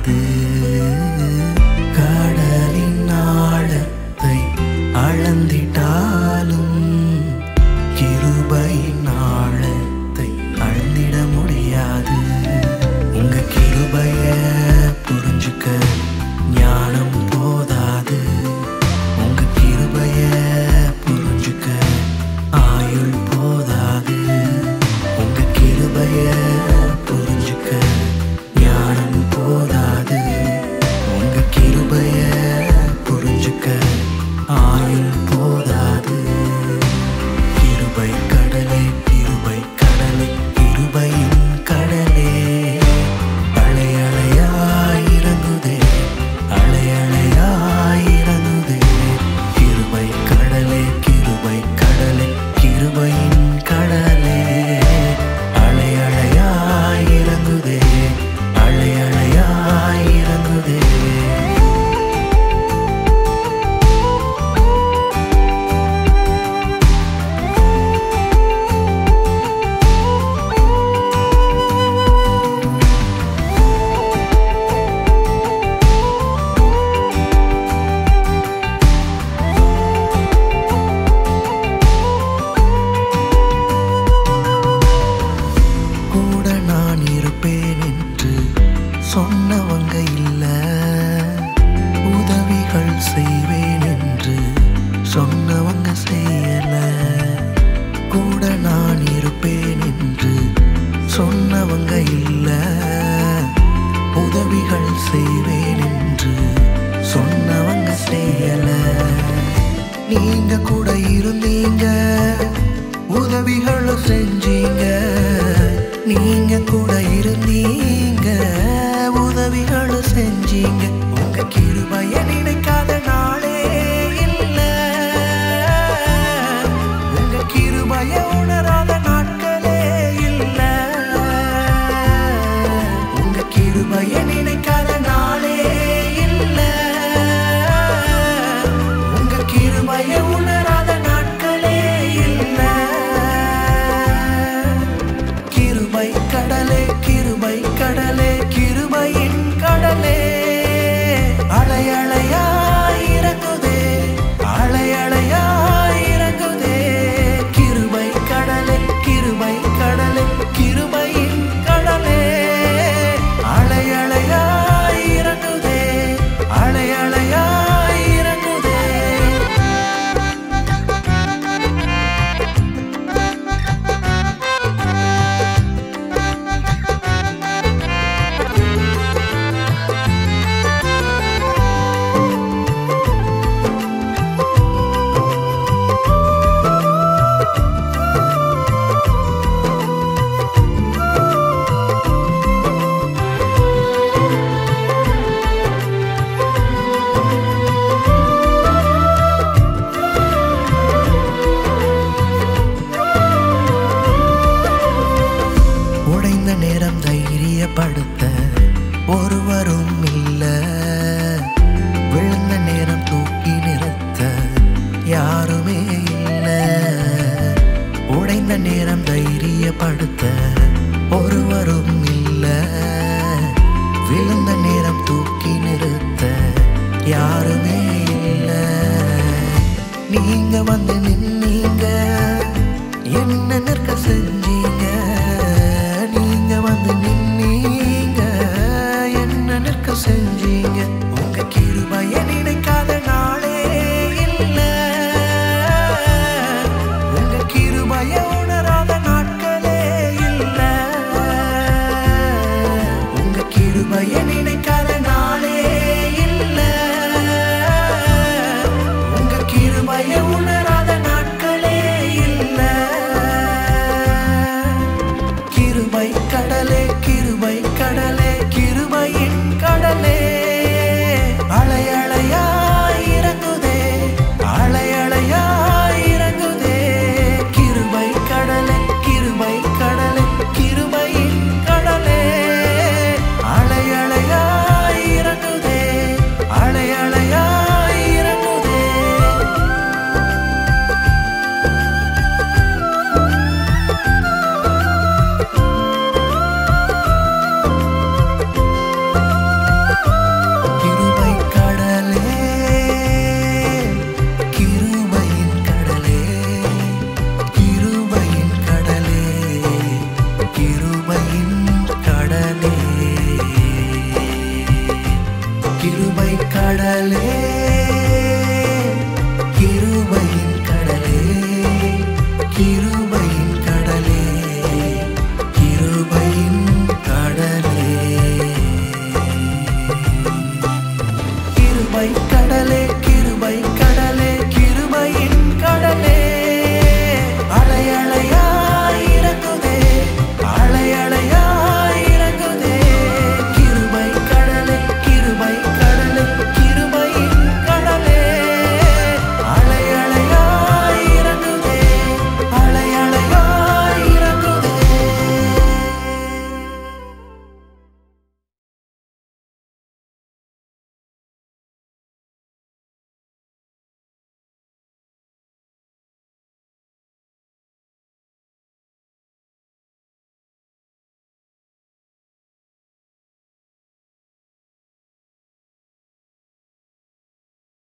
முடியாது. கடலின் ஆழத்தை அளந்திட்டாலும் கிருபையின் ஆழத்தை அளந்திட முடியாது. உங்க கிருபைய புரிஞ்சுக்க ஞானம் போதாது. உங்க கிருபைய புரிஞ்சுக்க ஆயுள் போதாது. உங்க கிருபைய புரிஞ்சுக்க ஞானம் போதாது. உங்க கிருபைய புரிஞ்சுக்க ஆயுள் போதாது. கிருபை கடலே கிருபை கடலே கிருபையின் கடலே அலையலையாயிரங்குதே அலையலையாயிரங்குதே. கிருபை கடலே கிருபை கடலே கிருபையின் கடலே அலையலையாயிரங்குதே அலையலையாயிரங்குதே. கூட நான் இருப்பேன் என்று சொன்னவங்க இல்ல. உதவிகள் செய்வேன் என்று சொன்னவங்க செய்யல. கூட நான் இருப்பேன் என்று சொன்னவங்க இல்ல. உதவிகள் செய்வேன் என்று சொன்னவங்க செய்யல. நீங்க கூட இருந்தீங்க, உதவிகளும் செஞ்சீங்க. நீங்க கூட இருந்தீங்க, உதவிகளும் செஞ்சீங்க. உங்க கிருபைய நினைக்காத நாளே இல்ல. உங்க கிருபைய உணராத நாட்களே இல்ல. உங்க கிருபைய நினைக்காத நாளே இல்ல. உங்க கிருபைய உணராத நாட்களே இல்ல. கிருபை கடலே கிருபை கடலே கிருபையின் கடலே அலையலையாயிரங்குதே அலையலையாயிரங்குதே. கிருபை கடலே கிருபை கடலே கிருபையின் கடலே அலையலையாயிரங்குதே அலையலையாயிரங்குதே. உடைந்த நேரம் தைரியப்படுத்த ஒருவரும் இல்ல. விழுந்த நேரம் தூக்கி நிறுத்த யாருமே இல்ல. உடைந்த நேரம் தைரியப்படுத்த ஒருவரும் இல்ல. விழுந்த நேரம் தூக்கி நிறுத்த யாருமே இல்ல. நீங்க வந்து நின்னீங்க, என்ன நிற்க செஞ்சீங்க. நீங்க வந்து நின்னீங்க, என்ன நிற்க செஞ்சீங்க. உங்க கிருபைய நினைக்காத நாளே இல்ல. உங்க கிருபைய உணராத நாட்களே இல்ல. கடலே